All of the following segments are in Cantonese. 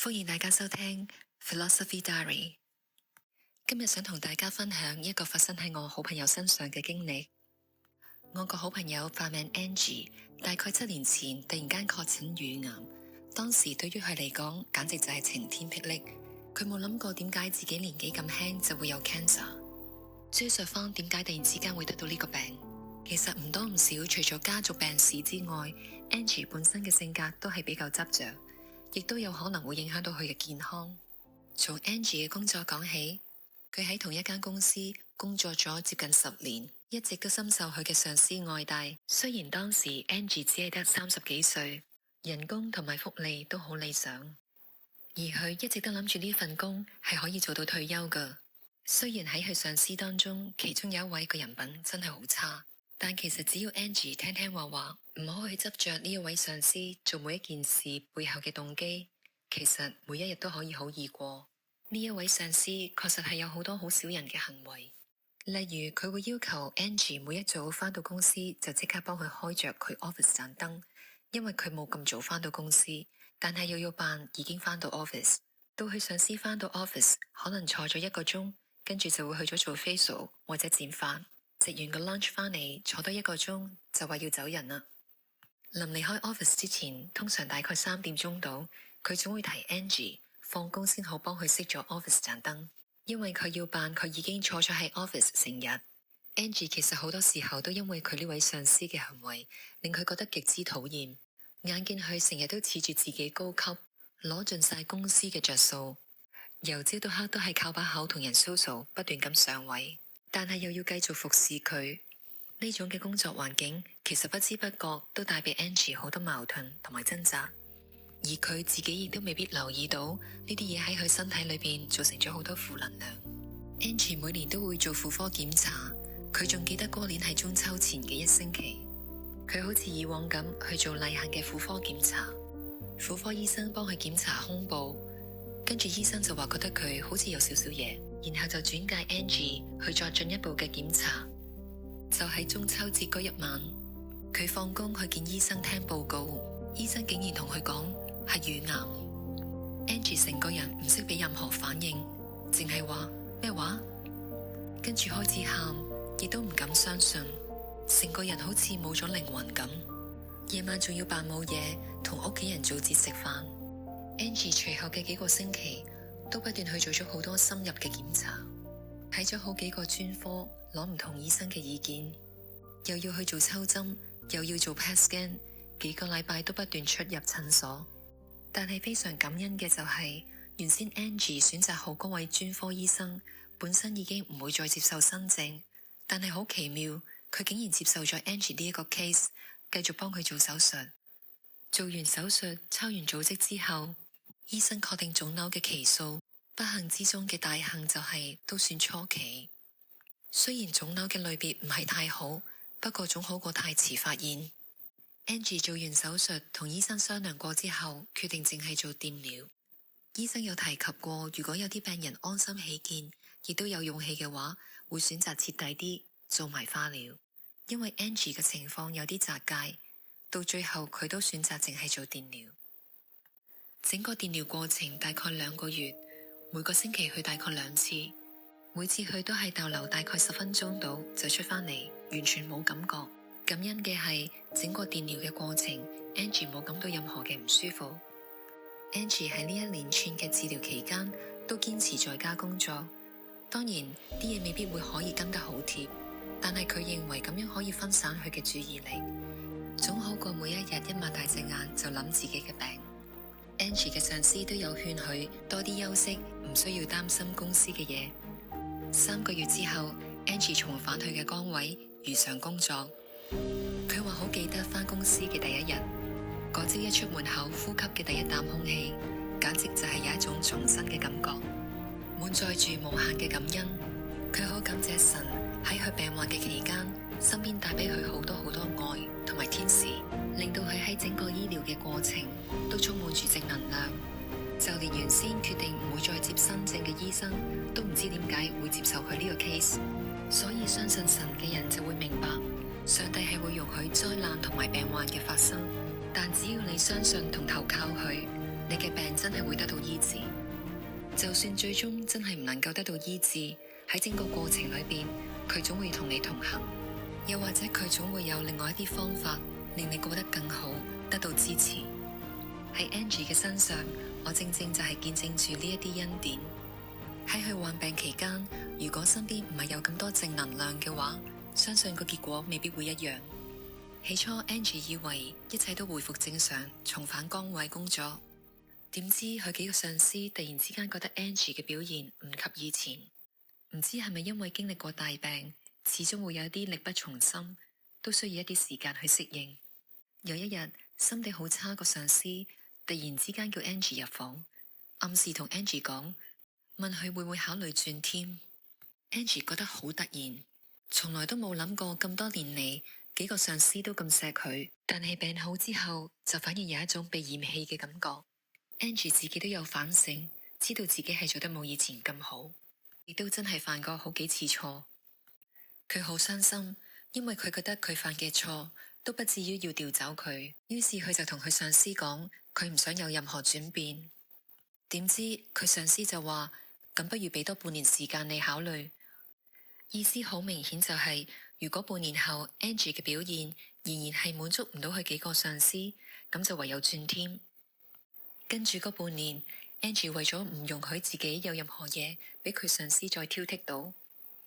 歡迎大家收聽 Philosophy Diary。今日想同大家分享一個發生喺我好朋友身上嘅經歷。我個好朋友化名 Angie， 大概7年前突然間確診乳癌，當時對於佢嚟講簡直就係晴天霹靂。佢冇諗過點解自己年紀咁輕就會有 cancer。追溯翻點解突然之間會得到呢個病，其實唔多唔少，除咗家族病史之外， Angie 本身嘅性格都係比較執着，亦都有可能會影響到佢嘅健康。從 Angie 嘅工作講起，佢喺同一間公司工作咗接近10年，一直都深受佢嘅上司愛戴。雖然當時 Angie 只係得30幾歲，人工同埋福利都好理想，而佢一直都諗住呢份工係可以做到退休㗎。雖然喺佢上司當中，其中有一位個人品真係好差，但其實只要 Angie 聽聽話，唔好去執着呢一位上司做每一件事背後嘅動機，其實每一日都可以好易過。呢一位上司確實係有好多好小人嘅行為，例如佢會要求 Angie 每一早返到公司就即刻幫佢開着佢 office 盞燈，因為佢冇咁早返到公司，但係又要扮已經返到 office。到佢上司返到 office 可能坐咗1個鐘，跟住就會去咗做 facial 或者剪髮，食完個 lunch 返嚟坐多1個鐘就話要走人啦。臨離開 office 之前，通常大概3點鐘到，佢總會提 Angie 放工先好幫佢熄咗 office 盞燈，因為佢要扮佢已經坐咗喺 office 成日。Angie 其實好多時候都因為佢呢位上司嘅行為，令佢覺得極之討厭。眼見佢成日都恃住自己高級，攞盡晒公司嘅着數，由朝到黑都係靠把口同人 social， 不斷咁上位，但係又要繼續服侍佢。呢種嘅工作環境，其實不知不覺都帶俾 Angie 好多矛盾同埋掙扎，而佢自己亦都未必留意到呢啲嘢喺佢身體裏邊造成咗好多負能量。Angie 每年都會做婦科檢查，佢仲記得嗰年係中秋前嘅1星期，佢好似以往咁去做例行嘅婦科檢查，婦科醫生幫佢檢查胸部，跟住醫生就話覺得佢好似有少少嘢，然後就轉介 Angie 去作進一步嘅檢查。就喺中秋節嗰一晚，佢放工去見醫生聽報告，醫生竟然同佢講係乳癌。Angie 成個人唔識俾任何反應，淨係話咩話，跟住開始喊，亦都唔敢相信，成個人好似冇咗靈魂咁。夜晚仲要扮冇嘢，同屋企人早節食飯。Angie 隨後嘅幾個星期都不斷去做咗好多深入嘅檢查，睇咗好幾個專科，攞唔同醫生嘅意見，又要去做抽針，又要做 PET scan， 幾個禮拜都不斷出入診所。但係非常感恩嘅就係，原先 Angie 選擇好嗰位專科醫生本身已經唔會再接受新症，但係好奇妙，佢竟然接受咗 Angie 呢一個 case， 繼續幫佢做手術。做完手術抽完組織之後，醫生確定腫瘤嘅期數，不幸之中嘅大幸就係都算初期。雖然腫瘤嘅類別唔係太好，不過總好過太遲發現。Angie 做完手術同醫生商量過之後，決定淨係做電療。醫生有提及過，如果有啲病人安心起見，亦都有勇氣嘅話，會選擇徹底啲做埋化療。因為 Angie 嘅情況有啲窄界，到最後佢都選擇淨係做電療。整個電療過程大概2個月，每個星期去大概2次。每次去都係逗留大概10分鐘到就出返嚟，完全冇感覺。感恩嘅係整個電療嘅過程 Angie 冇感到任何嘅唔舒服。Angie 喺呢一連串嘅治療期間都堅持在家工作，當然啲嘢未必會可以跟得好貼，但係佢認為咁樣可以分散佢嘅注意力，總好過每一日一擘大隻眼就諗自己嘅病。Angie 嘅上司都有勸佢多啲休息，唔需要擔心公司嘅嘢。3個月之後 Angie 重返佢嘅崗位，如常工作。佢話好記得返公司嘅第一日，嗰朝一出門口呼吸嘅第一啖空氣，簡直就係有一種重生嘅感覺，滿載住無限嘅感恩。佢好感謝神喺佢病患嘅期間，身邊帶俾佢好多好多愛同埋天使，令到佢喺整個醫療嘅過程都充滿住正能量。就連原先決定唔會再接新症嘅醫生，都唔知點解會接受佢呢個 case。所以相信神嘅人就會明白，上帝係會容許災難同埋病患嘅發生，但只要你相信同投靠佢，你嘅嘅病真係會得到醫治。就算最終真係唔能夠得到醫治，喺整個過程裏邊，佢總會同你同行，又或者佢總會有另外一啲方法令你過得更好，得到支持。喺 Angie 嘅身上，我正正就係見證住呢一啲恩典。喺佢患病期間，如果身邊唔係有咁多正能量嘅話，相信個結果未必會一樣。起初 Angie 以為一切都回復正常，重返崗位工作，點知佢幾個上司突然之間覺得 Angie 嘅表現唔及以前。唔知係咪因為經歷過大病，始終會有一啲力不從心，都需要一啲時間去適應。有一日，心地好差個上司突然之間叫 Angie 入房，暗示同 Angie 講，問佢會唔會考慮轉 team。Angie 覺得好突然，從來都冇諗過咁多年嚟，幾個上司都咁錫佢，但係病好之後就反而有一種被嫌棄嘅感覺。Angie 自己都有反省，知道自己係做得冇以前咁好，亦都真係犯過好幾次錯。佢好傷心，因為佢覺得佢犯嘅錯都不至於要調走佢，於是佢就同佢上司講，佢唔想有任何轉變。點知佢上司就話，咁不如俾多半年時間你考慮。意思好明顯就係，如果半年後 Angie 嘅表現仍然係滿足唔到佢幾個上司，咁就唯有轉 team。跟住嗰半年，Angie 為咗唔容許自己有任何嘢俾佢上司再挑剔到，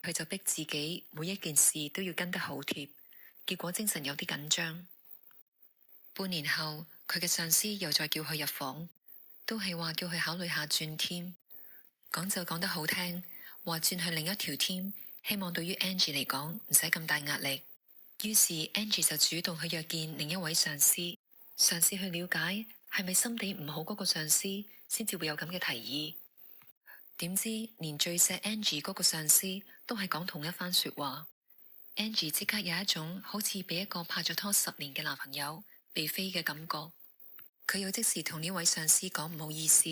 佢就逼自己每一件事都要跟得好貼，結果精神有啲緊張。半年後，佢嘅上司又再叫佢入房，都係話叫佢考慮下轉 team。講就講得好聽，話轉去另一條 team，希望對於 Angie 嚟講唔使咁大壓力。於是 Angie 就主動去約見另一位上司，嘗試去了解係咪心地唔好嗰個上司先至會有咁嘅提議。點知連最錫 Angie 嗰個上司都係講同一番說話。Angie 即刻有一種好似俾一個拍咗拖10年嘅男朋友被飛嘅感覺。佢又即時同呢位上司講唔好意思，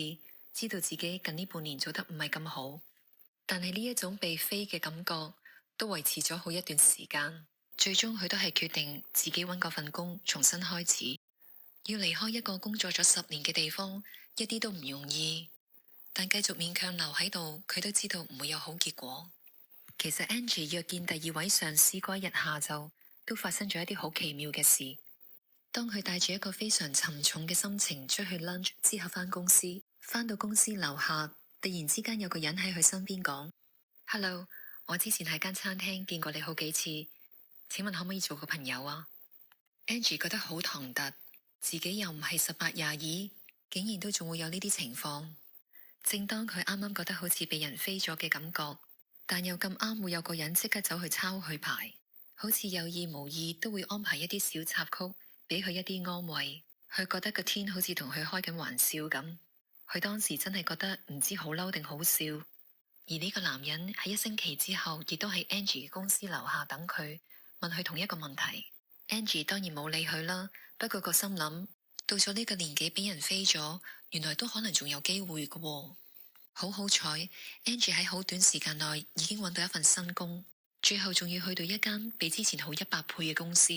知道自己近呢半年做得唔係咁好。但係呢一種被飛嘅感覺都維持咗好一段時間，最終佢都係決定自己搵嗰份工重新開始。要離開一個工作咗10年嘅地方，一啲都唔容易。但繼續勉強留喺度，佢都知道唔會有好結果。其實 Angie 約見第2位上司嗰日下晝，都發生咗一啲好奇妙嘅事。當佢帶住一個非常沉重嘅心情出去 lunch 之後返公司，返到公司樓下，突然之間有個人喺佢身邊講：Hello， 我之前喺間餐廳見過你好幾次，請問可唔可以做個朋友啊？ Angie 覺得好唐突，自己又唔係18、22，竟然都仲會有呢啲情況。正當佢啱啱覺得好似被人飛咗嘅感覺，但又咁啱會有個人即刻走去抄佢牌，好似有意無意都會安排一啲小插曲俾佢一啲安慰。佢覺得個天好似同佢開緊玩笑咁。佢當時真係覺得唔知好嬲定好笑。而呢個男人喺1星期之後亦都喺 Angie 嘅公司樓下等佢，問佢同一個問題。Angie 當然冇理佢啦，不過個心諗，到咗呢個年紀俾人飛咗，原來都可能仲有機會㗎喎。好彩 Angie 喺好短時間內已經揾到一份新工，最後仲要去到一間比之前好100倍嘅公司。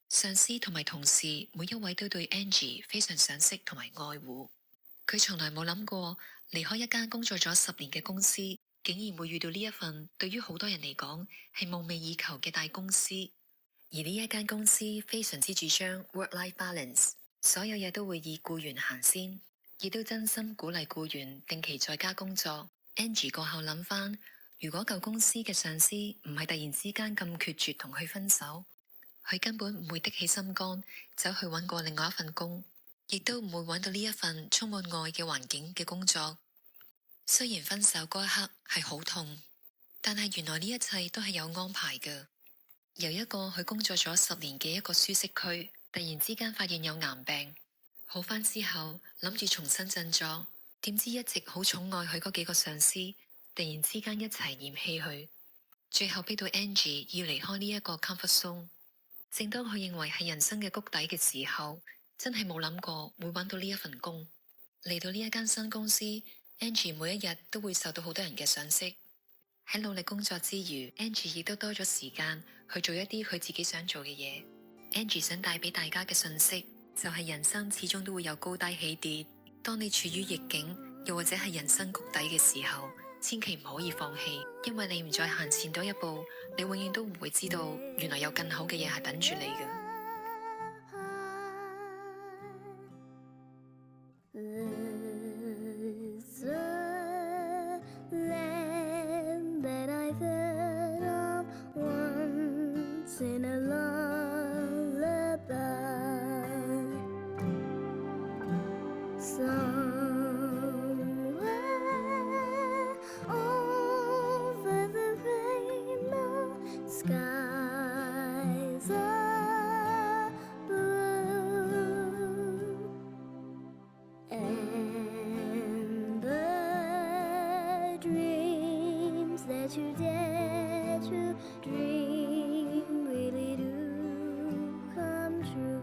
上司同埋同事每一位都對 Angie 非常賞識同埋愛護。佢從來冇諗過離開一間工作咗10年嘅公司，竟然會遇到呢一份對於好多人嚟講係夢寐以求嘅大公司。而呢一間公司非常之主張 work-life balance， 所有嘢都會以僱員行先，亦都真心鼓勵僱員定期在家工作。Angie 過後諗翻，如果舊公司嘅上司唔係突然之間咁決絕同佢分手，佢根本唔會的起心肝走去揾過另外一份工，亦都唔會揾到呢一份充滿愛嘅環境嘅工作。雖然分手嗰一刻係好痛，但係原來呢一切都係有安排嘅。由一個佢工作咗10年嘅一個舒適區，突然之間發現有癌病，好返之後諗住重新振作，點知一直好寵愛佢嗰幾個上司突然之間一齊嫌棄佢，最後逼到 Angie 要離開呢一個 comfort zone。正當佢認為係人生嘅谷底嘅時候，真係冇諗過會揾到呢一份工。嚟到呢一間新公司， Angie 每一日都會受到好多人嘅賞識。喺努力工作之餘， Angie 亦都多咗時間去做一啲佢自己想做嘅嘢。Angie 想帶俾大家嘅信息就係人生始終都會有高低起跌，當你處於逆境，又或者係人生谷底嘅時候，千祈唔可以放棄，因為你唔再行前多一步，你永遠都唔會知道，原來有更好嘅嘢係等住你嘅。You dare to dream really do come true.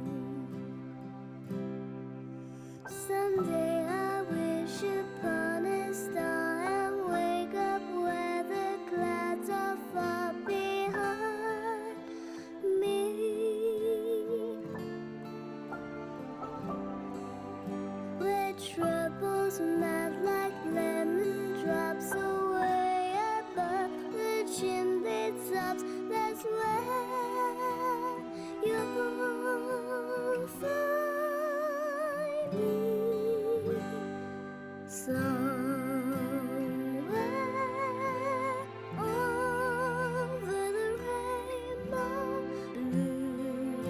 Someday I wish upon a star and wake up where the clouds are far behind me. Where troubles melt like lemon drops away above the chimney tops, that's where you'll find me. Somewhere over the rainbow, bluebirds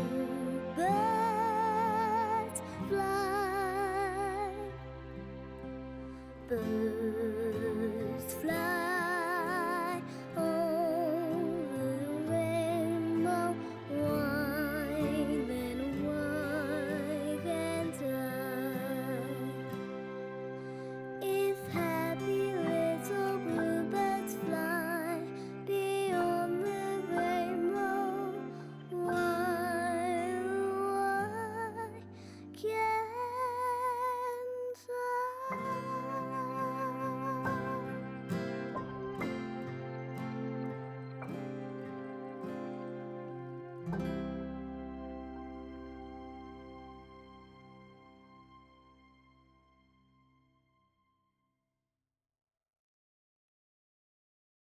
fly. Birds